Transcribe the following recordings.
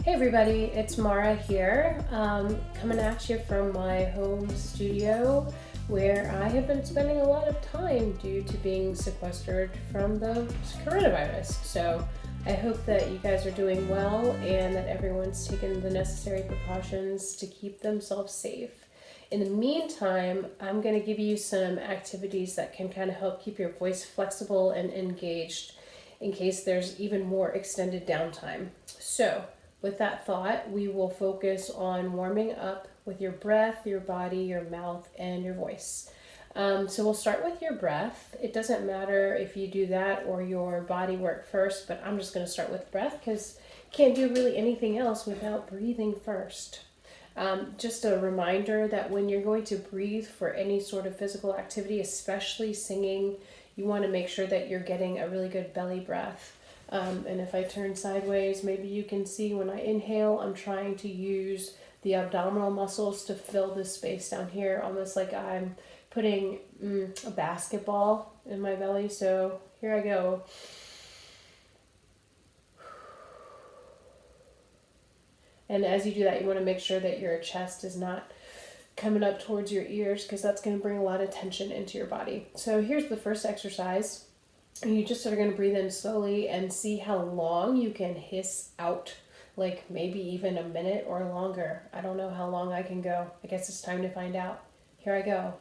Hey everybody, it's Mara here, coming at you from my home studio where I have been spending a lot of time due to being sequestered from the coronavirus. So I hope that you guys are doing well and that everyone's taken the necessary precautions to keep themselves safe. In the meantime, I'm going to give you some activities that can kind of help keep your voice flexible and engaged in case there's even more extended downtime. So, with that thought, we will focus on warming up with your breath, your body, your mouth, and your voice. So we'll start with your breath. It doesn't matter if you do that or your body work first, but I'm just going to start with breath because you can't do really anything else without breathing first. Just a reminder that when you're going to breathe for any sort of physical activity, especially singing, you want to make sure that you're getting a really good belly breath. And if I turn sideways, maybe you can see when I inhale, I'm trying to use the abdominal muscles to fill this space down here, almost like I'm putting a basketball in my belly. So here I go. And as you do that, you want to make sure that your chest is not coming up towards your ears because that's going to bring a lot of tension into your body. So here's the first exercise. You just are going to breathe in slowly and see how long you can hiss out, like maybe even a minute or longer. I don't know how long I can go. I guess it's time to find out. Here I go.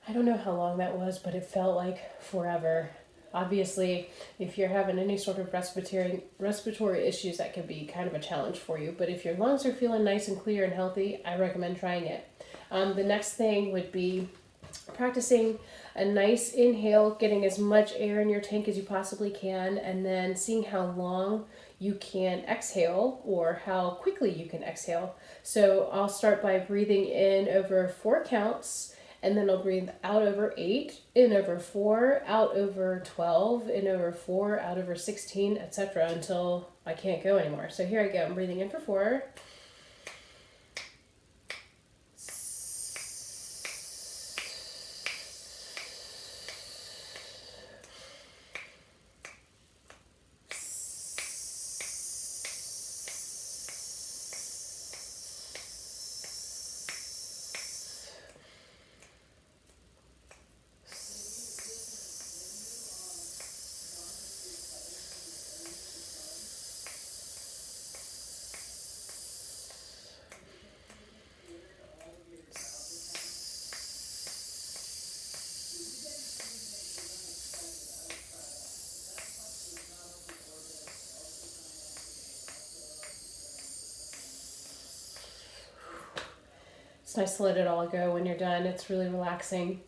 I don't know how long that was, but it felt like forever. Obviously, if you're having any sort of respiratory issues, that can be kind of a challenge for you. But if your lungs are feeling nice and clear and healthy, I recommend trying it. The next thing would be practicing a nice inhale, getting as much air in your tank as you possibly can, and then seeing how long you can exhale or how quickly you can exhale. So I'll start by breathing in over 4 counts. And then I'll breathe out over 8, in over 4, out over 12, in over 4, out over 16, etc. until I can't go anymore. So here I go. I'm breathing in for 4. It's nice to let it all go when you're done. It's really relaxing.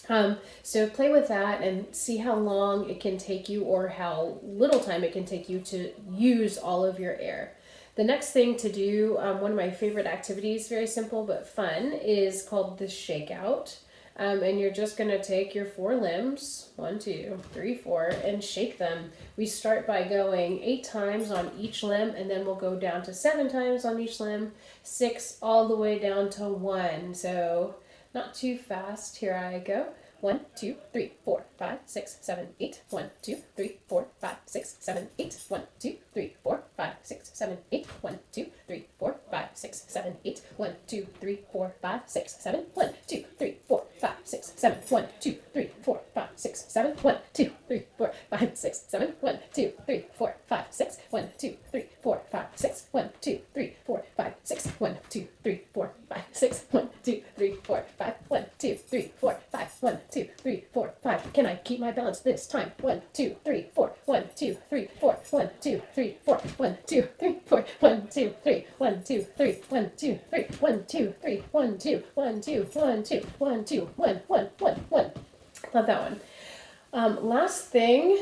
So play with that and see how long it can take you or how little time it can take you to use all of your air. The next thing to do, one of my favorite activities, very simple but fun, is called the shakeout. And you're just going to take your 4 limbs, 1, 2, 3, 4, and shake them. We start by going 8 times on each limb, and then we'll go down to 7 times on each limb, 6 all the way down to 1. So not too fast. Here I go. 1, 2, 3, 4, 5, 6, 7, 8. 1, 2, 3, 4, 5, 6, 7, 8. 1, 2, 3, 4, 5, 6, 7, 8. 1, 2, 3, 4, 5, 6, 7, 8. 1, 2, 3, 4, 5, 6, 7. 1, 2, 3, 4, 5, 6, 7. 1, 2, 3, 4, 5, 6, 7. 1, 2, 3, 4, 5, 6, 7. 1, 2, 3, 4, 5, 6. 1, 2, 3, 4, 5, 6. 1, 2, 3, 4, 5, 6. 1, 2, 3, 4, 5, 6. 1, 2, 3, 4, 5. 1, 2, 3, 4, 4, 5. 1, 2, 3, 4, 5. Can I keep my balance this time? 1, 2, 3, 4. 1, 2, 3, 4. 1, 2, 3, 4. 1, 2, 3, 4. 1, 2, 3. 1, 2, 3. 1, 2, 3. 1, 2, 3. 1, 2, 1, 2, 1, 2, 1, 2, 1, 1, 1, 1. Love that one. Last thing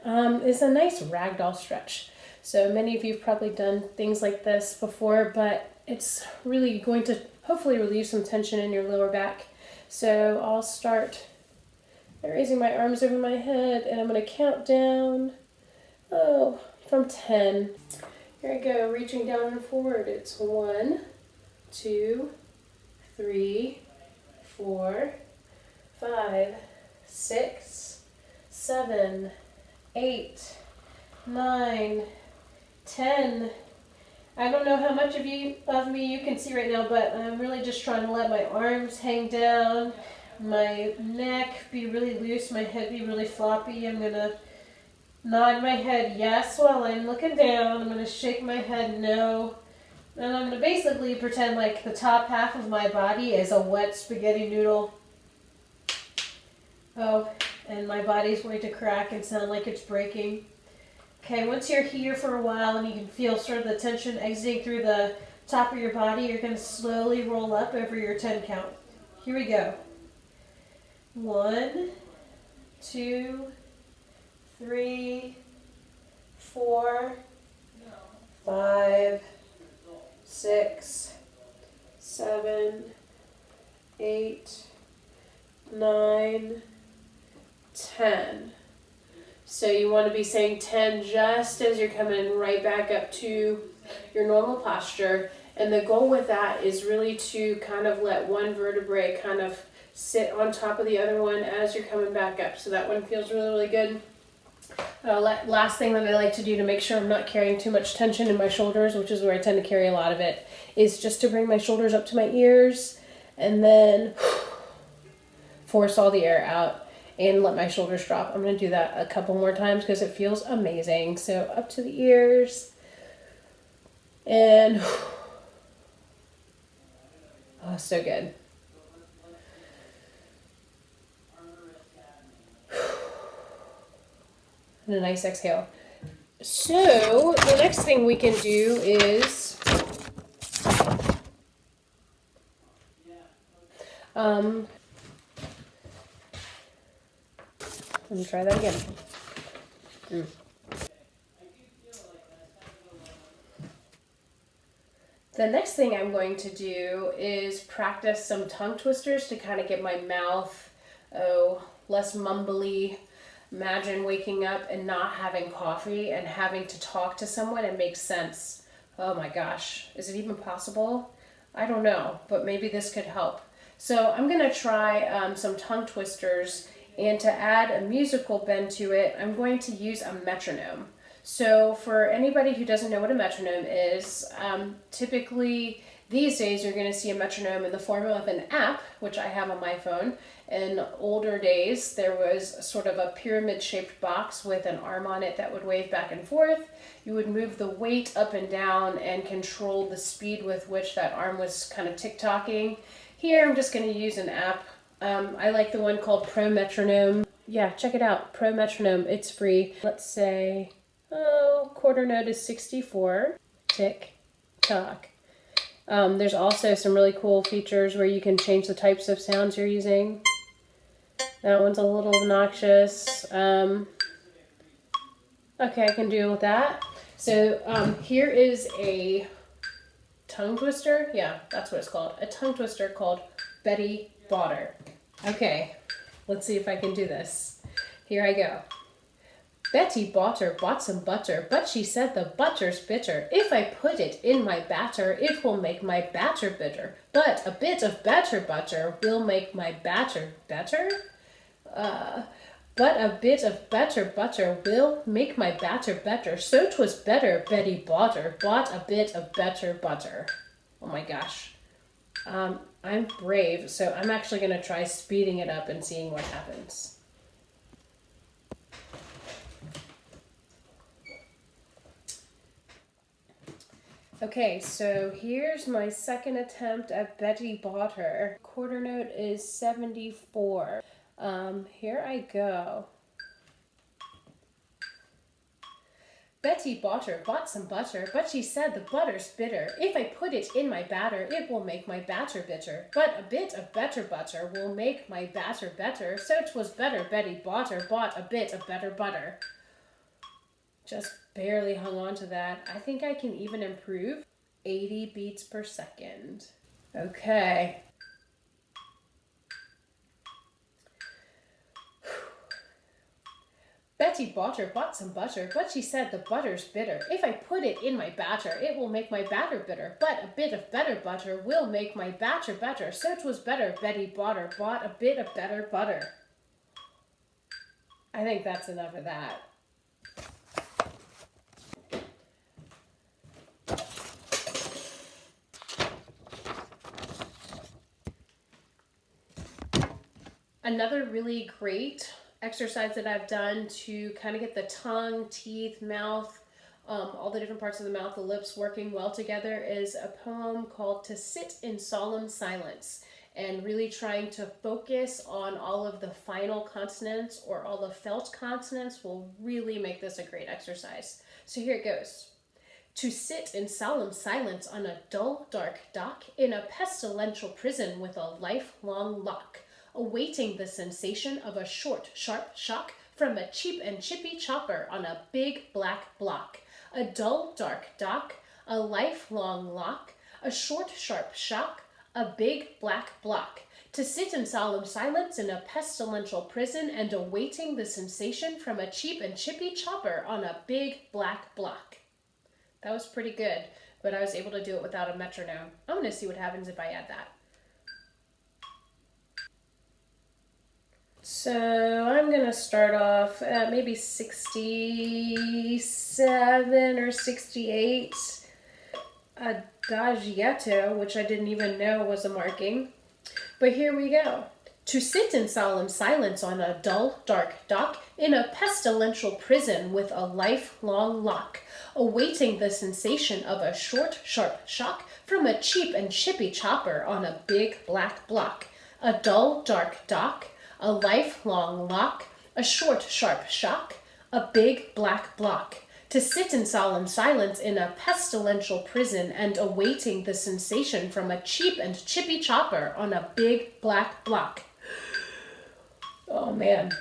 is a nice ragdoll stretch. So many of you have probably done things like this before, but it's really going to hopefully relieve some tension in your lower back. So I'll start by raising my arms over my head, and I'm going to count down, from 10. Here I go, reaching down and forward. It's 1, 2, 3, 4, 5, 6, 7, 8, 9, 10. I don't know how much of me you can see right now, but I'm really just trying to let my arms hang down, my neck be really loose, my head be really floppy. I'm going to nod my head yes while I'm looking down. I'm going to shake my head no. And I'm going to basically pretend like the top half of my body is a wet spaghetti noodle. Oh, and my body's going to crack and sound like it's breaking. Okay, once you're here for a while and you can feel sort of the tension exiting through the top of your body, you're going to slowly roll up over your 10 count. Here we go. 1, 2, 3, 4, 5, 6, 7, 8, 9, 10. So you want to be saying 10 just as you're coming right back up to your normal posture. And the goal with that is really to kind of let one vertebrae kind of sit on top of the other one as you're coming back up. So that one feels really, really good. Last thing that I like to do to make sure I'm not carrying too much tension in my shoulders, which is where I tend to carry a lot of it, is just to bring my shoulders up to my ears and then force all the air out and let my shoulders drop. I'm going to do that a couple more times because it feels amazing. So up to the ears and oh, so good. And a nice exhale. So the next thing we can do is let me try that again. The next thing I'm going to do is practice some tongue twisters to kind of get my mouth, less mumbly. Imagine waking up and not having coffee and having to talk to someone and make sense. Oh my gosh, is it even possible? I don't know, but maybe this could help. So I'm going to try some tongue twisters, and to add a musical bend to it, I'm going to use a metronome. So for anybody who doesn't know what a metronome is, typically these days you're going to see a metronome in the form of an app, which I have on my phone. In older days, there was sort of a pyramid-shaped box with an arm on it that would wave back and forth. You would move the weight up and down and control the speed with which that arm was kind of tick-tocking. Here, I'm just going to use an app. I like the one called Pro Metronome. Yeah, check it out, Pro Metronome. It's free. Let's say, quarter note is 64. Tick, tock. There's also some really cool features where you can change the types of sounds you're using. That one's a little obnoxious. Okay, I can deal with that. So here is a tongue twister. Yeah, that's what it's called. A tongue twister called Betty Botter. Okay, let's see if I can do this. Here I go. Betty Botter bought some butter, but she said the butter's bitter. If I put it in my batter, it will make my batter bitter. But a bit of better butter will make my batter better? But a bit of better butter will make my batter better. So 'twas better Betty Botter bought a bit of better butter. Oh my gosh. I'm brave, so I'm actually going to try speeding it up and seeing what happens. Okay, so here's my second attempt at Betty Botter. Quarter note is 74. Here I go. Betty Botter bought some butter, but she said the butter's bitter. If I put it in my batter, it will make my batter bitter. But a bit of better butter will make my batter better, so 'twas better Betty Botter bought a bit of better butter. Just barely hung on to that. I think I can even improve. 80 beats per second. Okay. Betty Botter bought some butter, but she said the butter's bitter. If I put it in my batter, it will make my batter bitter. But a bit of better butter will make my batter better. So 'twas better Betty Botter bought a bit of better butter. I think that's enough of that. Another really great exercise that I've done to kind of get the tongue, teeth, mouth, all the different parts of the mouth, the lips working well together is a poem called To Sit in Solemn Silence, and really trying to focus on all of the final consonants or all the felt consonants will really make this a great exercise. So here it goes. To sit in solemn silence on a dull, dark dock in a pestilential prison with a lifelong lock, awaiting the sensation of a short, sharp shock from a cheap and chippy chopper on a big black block. A dull, dark dock, a lifelong lock, a short, sharp shock, a big black block. To sit in solemn silence in a pestilential prison and awaiting the sensation from a cheap and chippy chopper on a big black block. That was pretty good, but I was able to do it without a metronome. I'm going to see what happens if I add that. So I'm going to start off at maybe 67 or 68. Adagietto, which I didn't even know was a marking. But here we go. To sit in solemn silence on a dull, dark dock in a pestilential prison with a lifelong lock, awaiting the sensation of a short, sharp shock from a cheap and chippy chopper on a big black block. A dull, dark dock, a lifelong lock, a short, sharp shock, a big black block. To sit in solemn silence in a pestilential prison and awaiting the sensation from a cheap and chippy chopper on a big black block. Oh man.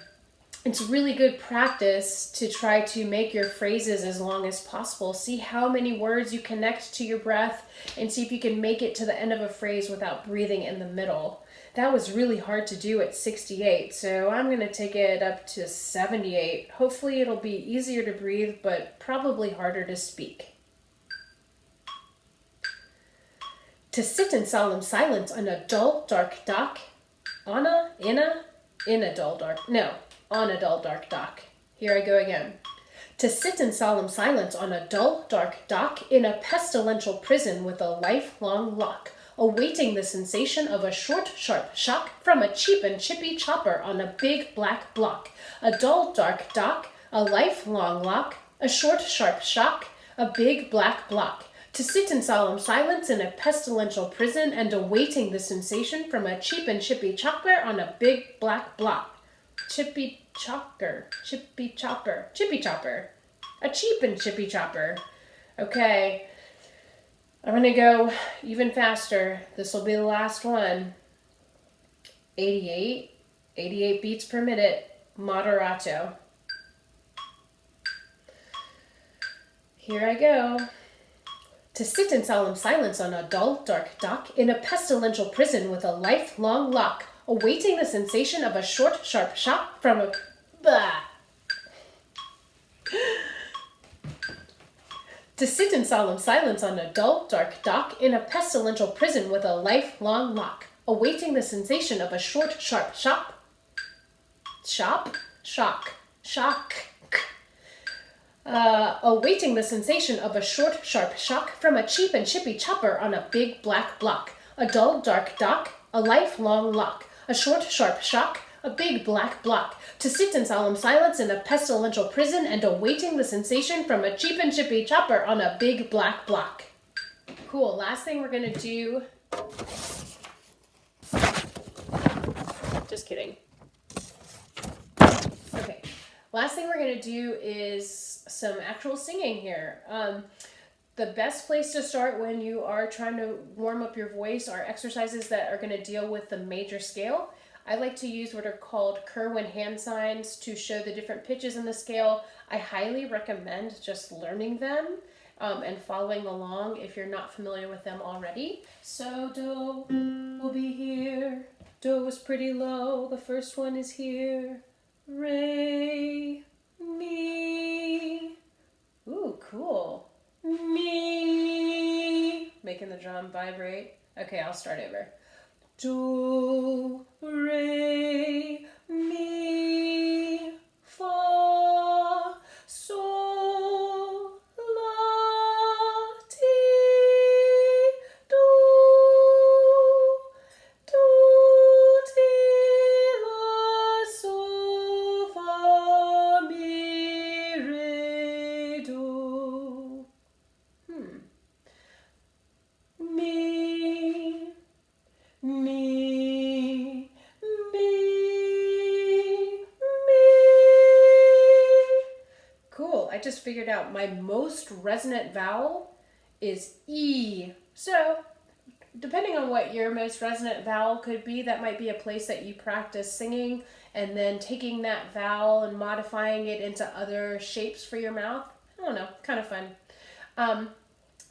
It's really good practice to try to make your phrases as long as possible. See how many words you connect to your breath and see if you can make it to the end of a phrase without breathing in the middle. That was really hard to do at 68, so I'm going to take it up to 78. Hopefully it'll be easier to breathe, but probably harder to speak. To sit in solemn silence on a dull, dark dock. On a dull, dark dock. Here I go again. To sit in solemn silence on a dull, dark dock in a pestilential prison with a lifelong lock, awaiting the sensation of a short, sharp shock from a cheap and chippy chopper on a big black block. A dull, dark dock, a lifelong lock, a short, sharp shock, a big black block. To sit in solemn silence in a pestilential prison and awaiting the sensation from a cheap and chippy chopper on a big black block. Chippy chopper. A cheap and chippy chopper. Okay. I'm going to go even faster. This will be the last one. 88 beats per minute, moderato. Here I go. To sit in solemn silence on a dull, dark dock in a pestilential prison with a lifelong lock, awaiting the sensation of a short, sharp shock from a... To sit in solemn silence on a dull, dark dock in a pestilential prison with a lifelong lock, awaiting the sensation of a short, sharp shock. Awaiting the sensation of a short, sharp shock from a cheap and chippy chopper on a big black block. A dull, dark dock, a lifelong lock, a short, sharp shock, a big black block. To sit in solemn silence in a pestilential prison and awaiting the sensation from a cheap and chippy chopper on a big black block. Cool. Last thing we're gonna do. Just kidding. Okay. Last thing we're gonna do is some actual singing here. The best place to start when you are trying to warm up your voice are exercises that are going to deal with the major scale. I like to use what are called Kerwin hand signs to show the different pitches in the scale. I highly recommend just learning them and following along if you're not familiar with them already. So do will be here. Do is pretty low. The first one is here. Re, mi. Ooh, cool. Me, making the drum vibrate. Okay, I'll start over. Do, re, mi, fa, sol, la, ti, do, do, ti, la, sol, fa, mi, re, do. Me, me, me, me. Cool, I just figured out my most resonant vowel is E. So, depending on what your most resonant vowel could be, that might be a place that you practice singing and then taking that vowel and modifying it into other shapes for your mouth. I don't know, kind of fun.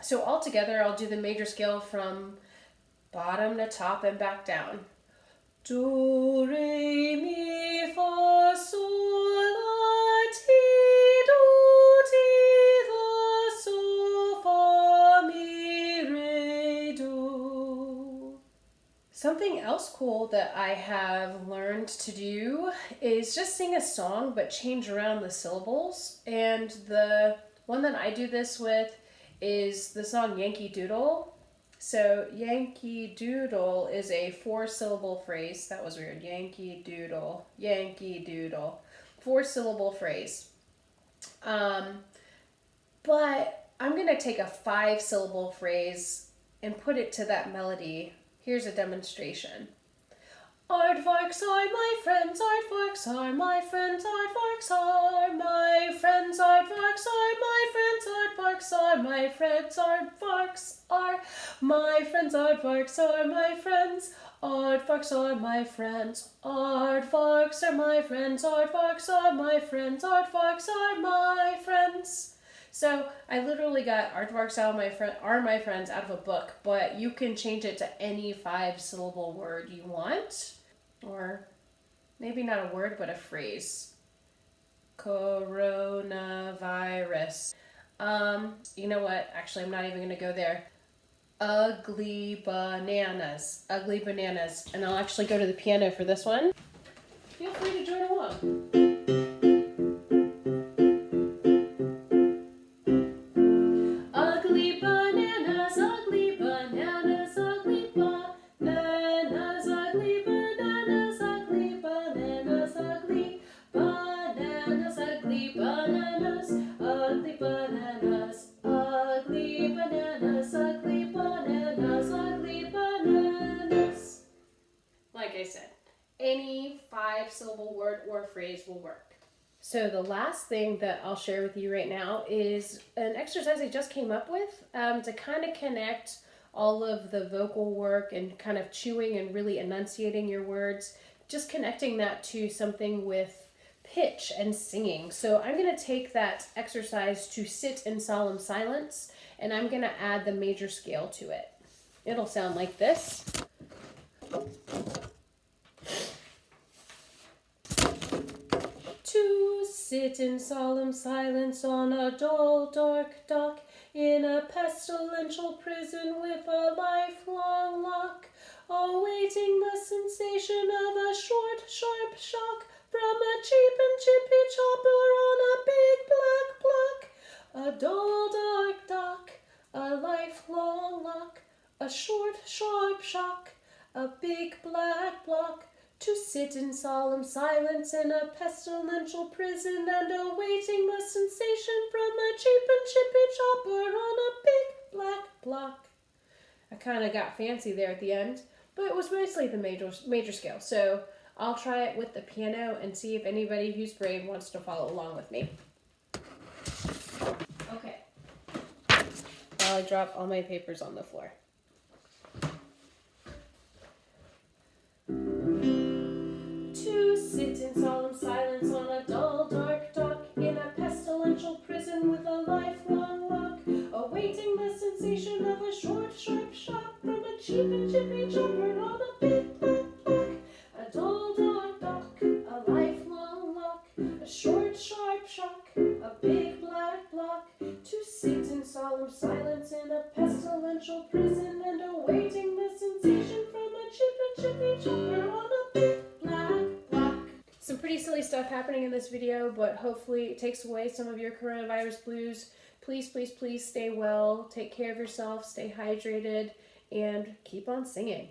So all together, I'll do the major scale from bottom to top and back down. Do, re, mi, fa, sol, la, ti, do, ti, la, sol, fa, mi, re, do. Something else cool that I have learned to do is just sing a song but change around the syllables. And the one that I do this with is the song Yankee Doodle. So Yankee Doodle is a 4-syllable phrase. That was weird. Yankee Doodle, Yankee Doodle. 4-syllable phrase. But I'm going to take a 5-syllable phrase and put it to that melody. Here's a demonstration. Aardvarks are my friends, aardvarks are my friends, aardvarks are my friends, aardvarks are my friends, aardvarks are my friends, aardvarks are my friends, aardvarks are my friends, aardvarks are my friends, aardvarks are my friends, aardvarks are my friends, aardvarks are my friends. So I literally got aardvarks are my friends out of a book, but you can change it to any 5-syllable word you want. Or maybe not a word, but a phrase. Coronavirus. You know what? Actually, I'm not even going to go there. Ugly bananas. Ugly bananas. And I'll actually go to the piano for this one. Feel free to join along. Ugly bananas, ugly bananas, ugly bananas, ugly bananas, ugly bananas, ugly bananas, ugly bananas, ugly bananas, ugly bananas, ugly bananas, ugly bananas. Like I said, any 5-syllable word or phrase will work. So the last thing that I'll share with you right now is an exercise I just came up with to kind of connect all of the vocal work and kind of chewing and really enunciating your words, just connecting that to something with pitch and singing. So I'm going to take that exercise to sit in solemn silence, and I'm going to add the major scale to it. It'll sound like this. To sit in solemn silence on a dull, dark dock, in a pestilential prison with a lifelong lock, awaiting the sensation of a short, sharp shock from a cheap and chippy chopper on a big black block. A dull, dark dock, a lifelong lock, a short, sharp shock, a big black block. To sit in solemn silence in a pestilential prison and awaiting the sensation from a cheap and chippy chopper on a big black block. I kind of got fancy there at the end, but it was mostly the major scale. So I'll try it with the piano and see if anybody who's brave wants to follow along with me. Okay. While I drop all my papers on the floor. To sit in solemn silence on a dull, dark dock in a pestilential prison with a lifelong lock, awaiting the sensation of a short, sharp shock from a cheap and chippy chopper on a big black block. A dull, dark dock, a lifelong lock, a short, sharp shock, a big black block. To sit in solemn silence in a pestilential prison and awaiting the sensation from a cheap and chippy chopper on a big black block. Some pretty silly stuff happening in this video, but hopefully it takes away some of your coronavirus blues. Please, please, please stay well, take care of yourself, stay hydrated, and keep on singing.